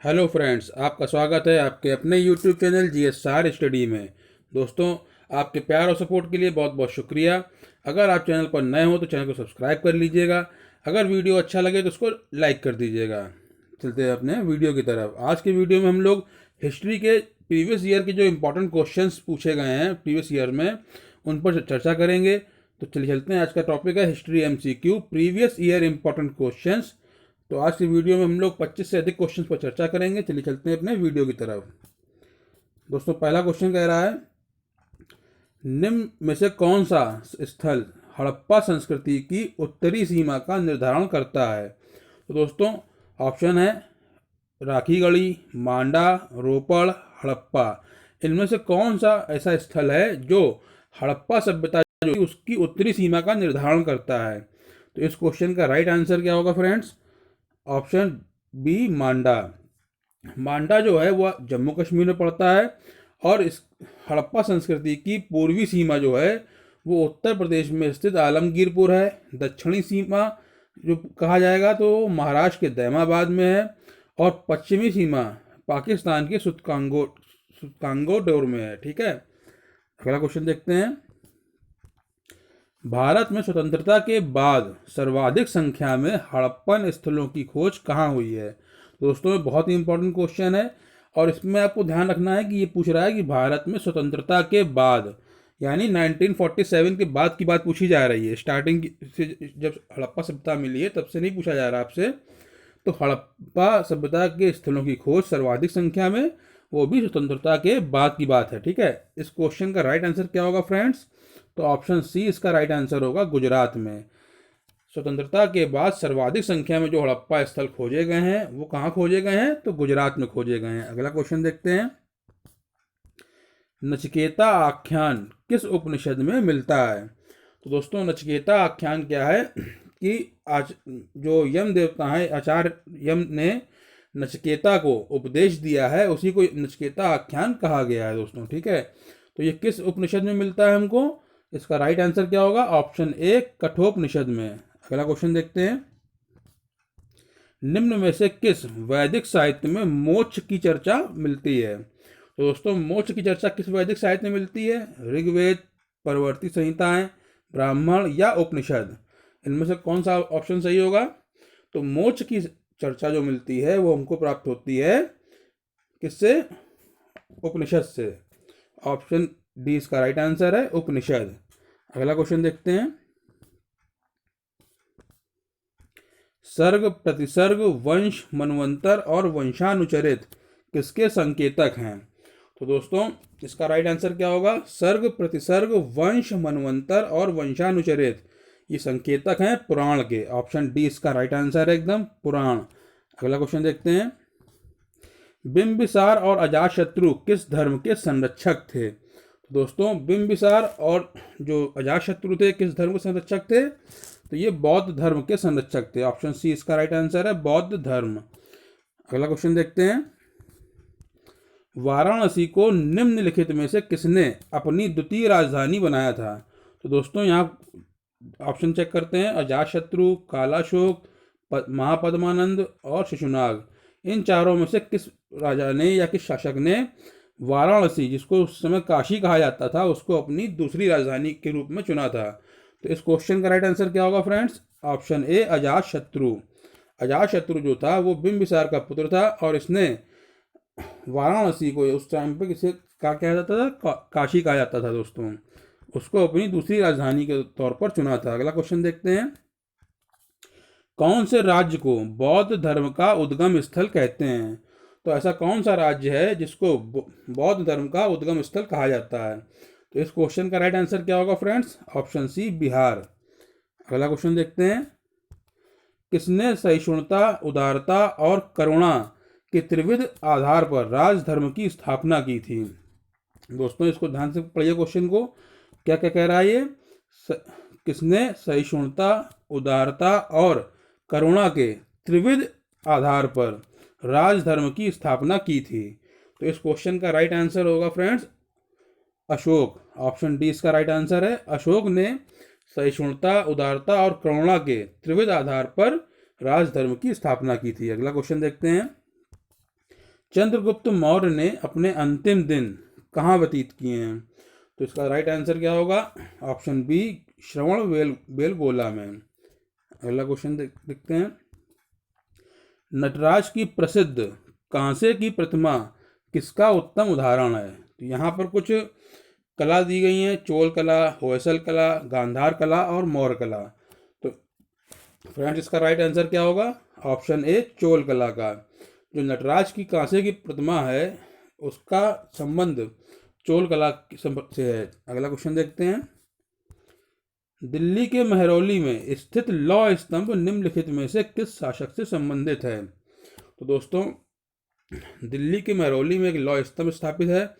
Hello friends, आपका स्वागत है आपके अपने यूट्यूब चैनल GSR स्टडी में। दोस्तों, आपके प्यार और सपोर्ट के लिए बहुत बहुत शुक्रिया। अगर आप चैनल पर नए हो तो चैनल को सब्सक्राइब कर लीजिएगा। अगर वीडियो अच्छा लगे तो उसको लाइक कर दीजिएगा। चलते हैं अपने वीडियो की तरफ। आज के वीडियो में हम लोग हिस्ट्री के प्रीवियस ईयर के जो इम्पोर्टेंट क्वेश्चंस पूछे गए हैं प्रीवियस ईयर में, उन पर चर्चा करेंगे। तो चलिए चलते हैं। आज का टॉपिक है history MCQ previous year important questions. तो आज की वीडियो में हम लोग 25 से अधिक क्वेश्चंस पर चर्चा करेंगे। चलिए चलते हैं अपने वीडियो की तरफ। दोस्तों, पहला क्वेश्चन कह रहा है, निम्न में से कौन सा स्थल हड़प्पा संस्कृति की उत्तरी सीमा का निर्धारण करता है? तो दोस्तों, ऑप्शन है राखीगढ़ी, मांडा, रोपड़, हड़प्पा। इनमें से कौन सा ऐसा स्थल है जो हड़प्पा सभ्यता जो उसकी उत्तरी सीमा का निर्धारण करता है? तो इस क्वेश्चन का राइट आंसर क्या होगा फ्रेंड्स? ऑप्शन बी, मांडा। मांडा जो है वह जम्मू कश्मीर में पड़ता है और इस हड़प्पा संस्कृति की पूर्वी सीमा जो है वो उत्तर प्रदेश में स्थित आलमगीरपुर है। दक्षिणी सीमा जो कहा जाएगा तो महाराष्ट्र के दैमाबाद में है और पश्चिमी सीमा पाकिस्तान के सुत्कांगोडोर में है। ठीक है, अगला क्वेश्चन देखते हैं। भारत में स्वतंत्रता के बाद सर्वाधिक संख्या में हड़प्पन स्थलों की खोज कहाँ हुई है? दोस्तों, ये बहुत ही इंपॉर्टेंट क्वेश्चन है और इसमें आपको ध्यान रखना है कि ये पूछ रहा है कि भारत में स्वतंत्रता के बाद, यानी 1947 के बाद की बात पूछी जा रही है। स्टार्टिंग से जब हड़प्पा सभ्यता मिली है तब से नहीं पूछा जा रहा आपसे। तो हड़प्पा सभ्यता के स्थलों की खोज सर्वाधिक संख्या में, वो भी स्वतंत्रता के बाद की बात है। ठीक है, इस क्वेश्चन का राइट आंसर क्या होगा फ्रेंड्स? तो ऑप्शन सी इसका राइट आंसर होगा, गुजरात में। स्वतंत्रता के बाद सर्वाधिक संख्या में जो हड़प्पा स्थल खोजे गए हैं वो कहाँ खोजे गए हैं? तो गुजरात में खोजे गए हैं। अगला क्वेश्चन देखते हैं। नचिकेता आख्यान किस उपनिषद में मिलता है? तो दोस्तों, नचिकेता आख्यान क्या है कि आज जो यम देवता है, आचार्य यम ने नचिकेता को उपदेश दिया है, उसी को नचिकेता आख्यान कहा गया है दोस्तों। ठीक है, तो ये किस उपनिषद में मिलता है हमको? इसका राइट आंसर क्या होगा? ऑप्शन ए, कठोपनिषद में। अगला क्वेश्चन देखते हैं। निम्न में से किस वैदिक साहित्य में मोक्ष की चर्चा मिलती है? तो दोस्तों, मोक्ष की चर्चा किस वैदिक साहित्य में मिलती है? ऋग्वेद, परवर्ती संहिताएं, ब्राह्मण या उपनिषद? इनमें से कौन सा ऑप्शन सही होगा? तो मोक्ष की चर्चा जो मिलती है वो हमको प्राप्त होती है किससे? उपनिषद से। ऑप्शन डी इसका राइट आंसर है, उपनिषद। अगला क्वेश्चन देखते हैं। सर्ग, प्रतिसर्ग, वंश, मनवंतर और वंशानुचरित किसके संकेतक हैं? तो दोस्तों, इसका राइट आंसर क्या होगा? सर्ग, प्रतिसर्ग, वंश, मनवंतर और वंशानुचरित ये संकेतक हैं पुराण के। ऑप्शन डी इसका राइट आंसर है, एकदम पुराण। अगला क्वेश्चन देखते हैं। बिंबिसार और अजातशत्रु किस धर्म के संरक्षक थे? तो दोस्तों, बिंबिसार और जो अजातशत्रु थे किस धर्म के संरक्षक थे? तो ये बौद्ध धर्म के संरक्षक थे। ऑप्शन सी इसका राइट आंसर है, बौद्ध धर्म। अगला क्वेश्चन देखते हैं। वाराणसी को निम्नलिखित में से किसने अपनी द्वितीय राजधानी बनाया था? तो दोस्तों, यहाँ ऑप्शन चेक करते हैं। अजातशत्रु, कालाशोक, महापद्मानंद और शिशुनाग। इन चारों में से किस राजा ने या किस शासक ने वाराणसी, जिसको उस समय काशी कहा जाता था, उसको अपनी दूसरी राजधानी के रूप में चुना था? तो इस क्वेश्चन का राइट आंसर क्या होगा friends? Option A, Ajatashatru. Ajatashatru जो था वो बिंबिसार का पुत्र था और इसने वाराणसी को उस टाइम पे किसे कहा जाता था? काशी कहा जाता था दोस्तों। उसको अपनी दूसरी राजधानी के तौर पर चुना था। अगला क्वेश्चन देखते हैं। कौन से राज्य को बौद्ध धर्म का उद्गम स्थल कहते हैं? तो ऐसा कौन सा राज्य है जिसको बौद्ध धर्म का उद्गम स्थल कहा जाता है? तो इस क्वेश्चन का राइट आंसर क्या होगा फ्रेंड्स? Option C, Bihar. अगला क्वेश्चन देखते हैं। किसने सहिष्णुता, उदारता और करुणा के त्रिविध आधार पर राजधर्म की स्थापना की थी? दोस्तों, इसको ध्यान से पढ़िए क्वेश्चन को। क्या क्या कह रहा है ये? किसने सहिष्णुता, उदारता और करुणा के त्रिविध आधार पर राजधर्म की स्थापना की थी? तो इस क्वेश्चन का राइट आंसर होगा फ्रेंड्स, अशोक। ऑप्शन डी इसका राइट आंसर है। अशोक ने सहिष्णुता, उदारता और करुणा के त्रिविध आधार पर राजधर्म की स्थापना की थी। अगला क्वेश्चन देखते हैं। चंद्रगुप्त मौर्य ने अपने अंतिम दिन कहाँ व्यतीत किए हैं? तो इसका राइट आंसर क्या होगा? ऑप्शन बी, श्रवण बेलगोला में। अगला क्वेश्चन देखते हैं। नटराज की प्रसिद्ध कांसे की प्रतिमा किसका उत्तम उदाहरण है? तो यहाँ पर कुछ कला दी गई हैं, चोल कला, होयसल कला, गांधार कला और मौर्य कला। तो फ्रेंड्स इसका राइट आंसर क्या होगा? ऑप्शन ए, चोल कला का। जो नटराज की कांसे की प्रतिमा है उसका संबंध चोल कला से है। अगला क्वेश्चन देखते हैं। दिल्ली के महरौली में स्थित लौह स्तंभ निम्नलिखित में से किस शासक से संबंधित है? तो दोस्तों, दिल्ली के महरौली में एक लौह स्तंभ स्थापित है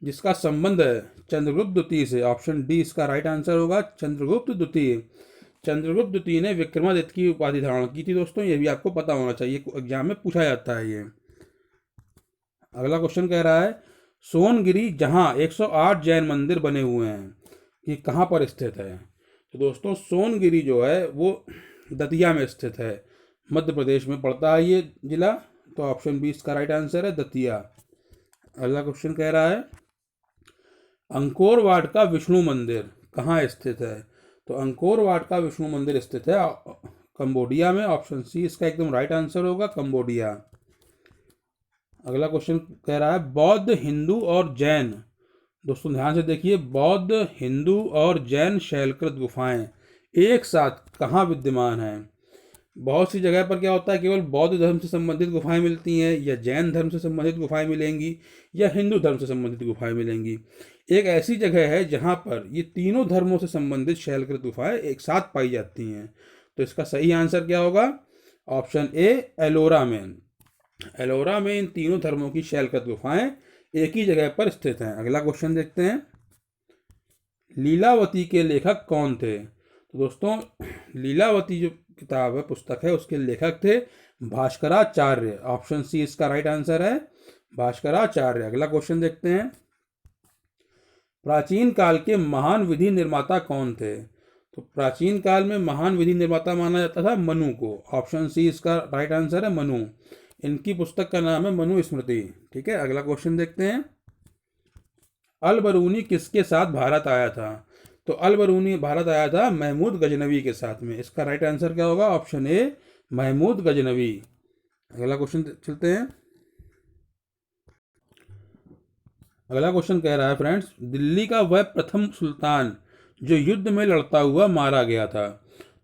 जिसका संबंध है चंद्रगुप्त द्वितीय से। ऑप्शन डी इसका राइट आंसर होगा, चंद्रगुप्त द्वितीय। चंद्रगुप्त द्वितीय ने विक्रमादित्य की उपाधि धारण की थी दोस्तों, ये भी आपको पता होना चाहिए, एग्जाम में पूछा जाता है ये। अगला क्वेश्चन कह रहा है, सोनगिरी जहां 108 जैन मंदिर बने हुए हैं, ये कहाँ पर स्थित है? तो दोस्तों, सोनगिरी जो है वो दतिया में स्थित है, मध्य प्रदेश में पड़ता है ये जिला। तो ऑप्शन बी इसका राइट आंसर है, दतिया। अगला क्वेश्चन कह रहा है, अंकोर वाट का विष्णु मंदिर कहाँ स्थित है? तो अंकोर वाट का विष्णु मंदिर स्थित है कंबोडिया में। ऑप्शन सी इसका एकदम राइट आंसर होगा, कंबोडिया। अगला क्वेश्चन कह रहा है, बौद्ध, हिंदू और जैन, दोस्तों ध्यान से देखिए, बौद्ध, हिंदू और जैन शैलकृत गुफाएं एक साथ कहाँ विद्यमान हैं? बहुत सी जगह पर क्या होता है, केवल बौद्ध धर्म से संबंधित गुफाएं मिलती हैं, या जैन धर्म से संबंधित गुफाएं मिलेंगी, या हिंदू धर्म से संबंधित गुफाएं मिलेंगी। एक ऐसी जगह है जहां पर ये तीनों धर्मों से संबंधित शैलकृत गुफाएं एक साथ पाई जाती हैं। तो इसका सही आंसर क्या होगा? ऑप्शन ए, एलोरा में। एलोरा में इन तीनों धर्मों की शैलकृत गुफाएं एक ही जगह पर स्थित हैं। अगला क्वेश्चन देखते हैं, लीलावती के लेखक कौन थे? तो दोस्तों, लीलावती जो किताब है, पुस्तक है, उसके लेखक थे भास्कराचार्य। ऑप्शन सी इसका राइट आंसर है, भास्कराचार्य। अगला क्वेश्चन देखते हैं, प्राचीन काल के महान विधि निर्माता कौन थे? तो प्राचीन काल में महान विधि निर्माता माना जाता था मनु को। ऑप्शन सी इसका राइट आंसर है, मनु। इनकी पुस्तक का नाम है मनु स्मृति। ठीक है, अगला क्वेश्चन देखते हैं, अल बरूनी किसके साथ भारत आया था? तो अल बरूनी भारत आया था महमूद गजनवी के साथ में। इसका राइट आंसर क्या होगा? Option A, Mahmud Ghaznavi. अगला क्वेश्चन चलते हैं। अगला क्वेश्चन कह रहा है फ्रेंड्स, दिल्ली का वह प्रथम सुल्तान जो युद्ध में लड़ता हुआ मारा गया था।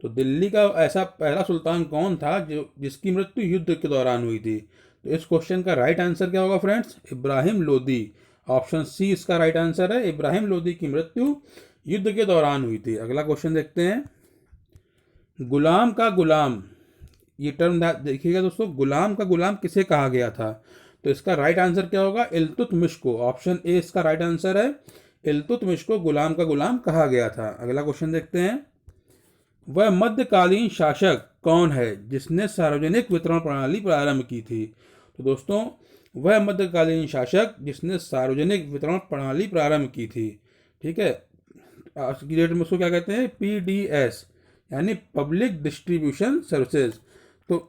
तो दिल्ली का ऐसा पहला सुल्तान कौन था जो जिसकी मृत्यु युद्ध के दौरान हुई थी? तो इस क्वेश्चन का राइट आंसर क्या होगा friends? Ibrahim Lodi. Option C इसका राइट आंसर है, इब्राहिम लोदी की मृत्यु युद्ध के दौरान हुई थी। अगला क्वेश्चन देखते हैं, गुलाम का गुलाम, ये टर्म देखिएगा दोस्तों, गुलाम का गुलाम किसे कहा गया था? तो इसका राइट आंसर क्या होगा? इल्तुतमिश को। ऑप्शन ए इसका राइट आंसर है, इल्तुतमिश को गुलाम का गुलाम कहा गया था। अगला क्वेश्चन देखते हैं, वह मध्यकालीन शासक कौन है जिसने सार्वजनिक वितरण प्रणाली प्रारंभ की थी? तो दोस्तों, वह मध्यकालीन शासक जिसने सार्वजनिक वितरण प्रणाली प्रारंभ की थी। ठीक है, आज की डेट में उसको क्या कहते हैं? PDS, यानी पब्लिक डिस्ट्रीब्यूशन सर्विसेज। तो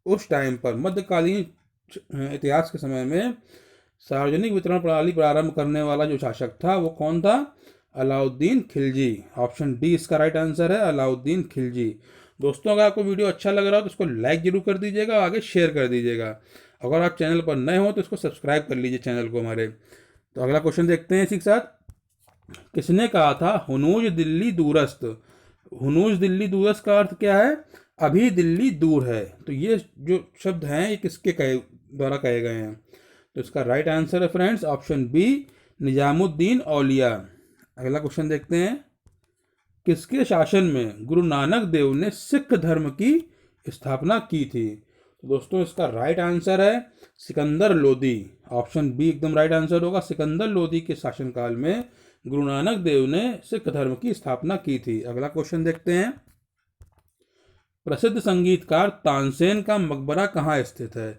उस टाइम पर मध्यकालीन इतिहास के समय में सार्वजनिक वितरण प्रणाली प्रारंभ करने वाला जो शासक था वो कौन था? अलाउद्दीन खिलजी। ऑप्शन डी इसका राइट आंसर है, अलाउद्दीन खिलजी। दोस्तों, अगर आपको वीडियो अच्छा लग रहा हो तो इसको लाइक जरूर कर दीजिएगा, आगे शेयर कर दीजिएगा। अगर आप चैनल पर नए हो तो इसको सब्सक्राइब कर लीजिए चैनल को हमारे। तो अगला क्वेश्चन देखते हैं इसी के साथ, किसने कहा था हुनूज दिल्ली दूरस्थ? हुनूज दिल्ली दूरस्थ का अर्थ क्या है? अभी दिल्ली दूर है। तो ये जो शब्द हैं ये किसके द्वारा कहे गए हैं? तो इसका राइट आंसर है फ्रेंड्स, ऑप्शन बी, निजामुद्दीन औलिया। अगला क्वेश्चन देखते हैं, किसके शासन में गुरु नानक देव ने सिख धर्म की स्थापना की थी? तो दोस्तों, इसका राइट आंसर है सिकंदर लोदी। ऑप्शन बी एकदम राइट आंसर होगा, सिकंदर लोदी के शासनकाल में गुरु नानक देव ने सिख धर्म की स्थापना की थी। अगला क्वेश्चन देखते हैं, प्रसिद्ध संगीतकार तानसेन का मकबरा कहाँ स्थित है?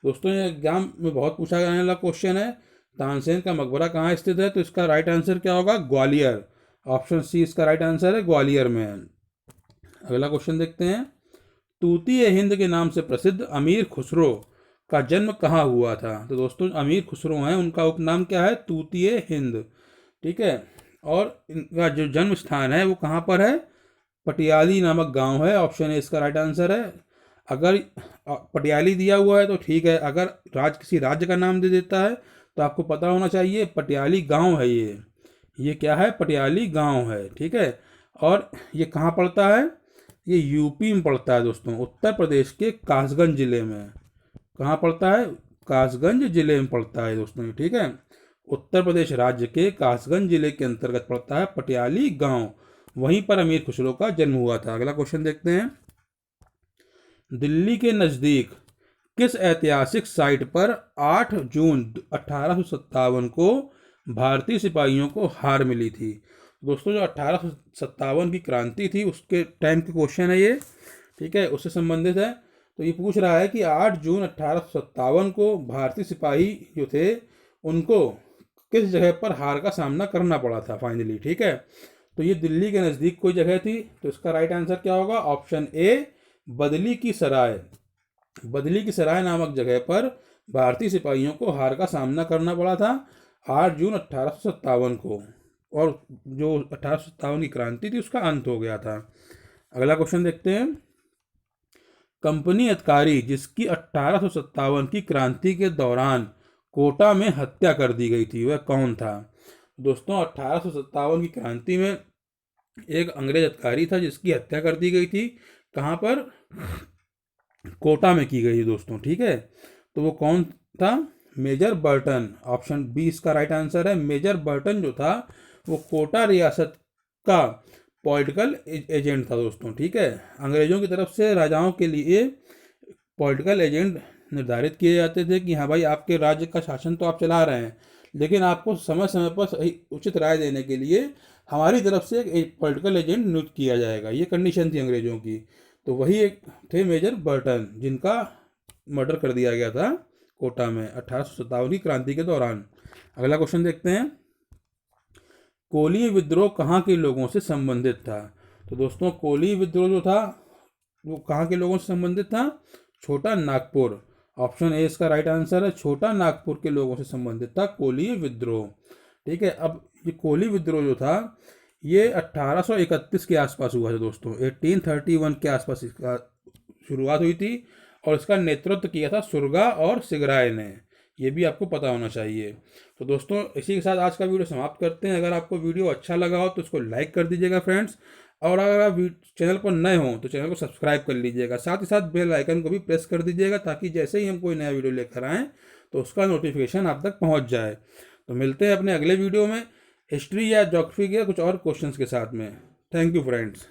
दोस्तों, ये एग्जाम में बहुत पूछा जाने वाला क्वेश्चन है, तानसेन का मकबरा कहाँ स्थित है? तो इसका राइट आंसर क्या होगा? ग्वालियर। ऑप्शन सी इसका राइट आंसर है, ग्वालियर में। अगला क्वेश्चन देखते हैं, तूती ए हिंद के नाम से प्रसिद्ध अमीर खुसरो का जन्म कहाँ हुआ था? तो दोस्तों अमीर खुसरो हैं, उनका उपनाम क्या है? तूतिए हिंद। ठीक है, और इनका जो जन्म स्थान है वो कहाँ पर है? पटियाली नामक गांव है। ऑप्शन ए इसका राइट आंसर है। अगर पटियाली दिया हुआ है तो ठीक है, अगर किसी राज्य का नाम दे देता है तो आपको पता होना चाहिए पटियाली गांव है ये क्या है? पटियाली गांव है। ठीक है, और ये कहाँ पड़ता है? ये यूपी में पड़ता है दोस्तों, उत्तर प्रदेश के कासगंज जिले में। कहाँ पड़ता है? कासगंज जिले में पड़ता है दोस्तों। ठीक है, उत्तर प्रदेश राज्य के कासगंज जिले के अंतर्गत पड़ता है पटियाली गांव। वहीं पर अमीर खुसरो का जन्म हुआ था। अगला क्वेश्चन देखते हैं। दिल्ली के नजदीक किस ऐतिहासिक साइट पर 8 जून 1857 को भारतीय सिपाहियों को हार मिली थी? दोस्तों जो 1857 की क्रांति थी उसके टाइम के क्वेश्चन है ये। ठीक है, उससे संबंधित है। तो ये पूछ रहा है कि 8 जून 1857 को भारतीय सिपाही जो थे उनको किस जगह पर हार का सामना करना पड़ा था फाइनली। ठीक है, तो ये दिल्ली के नज़दीक कोई जगह थी। तो इसका राइट आंसर क्या होगा? ऑप्शन ए बदली की सराय। बदली की सराय नामक जगह पर भारतीय सिपाहियों को हार का सामना करना पड़ा था 8 जून 1857 को, और जो 1857 की क्रांति थी उसका अंत हो गया था। अगला क्वेश्चन देखते हैं। कंपनी अधिकारी जिसकी 1857 की क्रांति के दौरान कोटा में हत्या कर दी गई थी वह कौन था? दोस्तों 1857 की क्रांति में एक अंग्रेज अधिकारी था जिसकी हत्या कर दी गई थी। कहाँ पर? कोटा में की गई थी दोस्तों। ठीक है, तो वो कौन था? Major Burton. ऑप्शन बी इसका राइट आंसर है। मेजर बर्टन जो था वो कोटा रियासत का पॉलिटिकल एजेंट था दोस्तों। ठीक है, अंग्रेजों की तरफ से राजाओं के लिए पॉलिटिकल एजेंट निर्धारित किए जाते थे कि हाँ भाई आपके राज्य का शासन तो आप चला रहे हैं, लेकिन आपको समय समय पर सही उचित राय देने के लिए हमारी तरफ से एक पॉलिटिकल एजेंट नियुक्त किया जाएगा। ये कंडीशन थी अंग्रेजों की। तो वही एक थे मेजर बर्टन जिनका मर्डर कर दिया गया था कोटा में 1857 की क्रांति के दौरान। अगला क्वेश्चन देखते हैं। कोली विद्रोह कहाँ के लोगों से संबंधित था? तो दोस्तों कोली विद्रोह जो था वो कहाँ के लोगों से संबंधित था? छोटा नागपुर। ऑप्शन ए इसका राइट आंसर है। छोटा नागपुर के लोगों से संबंधित था कोली विद्रोह। ठीक है, अब ये कोली विद्रोह जो था ये 1831 के आसपास हुआ था दोस्तों। 1831 के आसपास इसका शुरुआत हुई थी और इसका नेतृत्व किया था सुरगा और सिगराय ने। ये भी आपको पता होना चाहिए। तो दोस्तों इसी के साथ आज का वीडियो समाप्त करते हैं। अगर आपको वीडियो अच्छा लगा हो तो इसको लाइक कर दीजिएगा फ्रेंड्स, और अगर आप चैनल पर नए हों तो चैनल को सब्सक्राइब कर लीजिएगा। साथ ही साथ बेल आइकन को भी प्रेस कर दीजिएगा ताकि जैसे ही हम कोई नया वीडियो लेकर आएँ तो उसका नोटिफिकेशन आप तक पहुँच जाए। तो मिलते हैं अपने अगले वीडियो में हिस्ट्री या ज्योग्राफी के कुछ और क्वेश्चंस के साथ में। Thank you friends.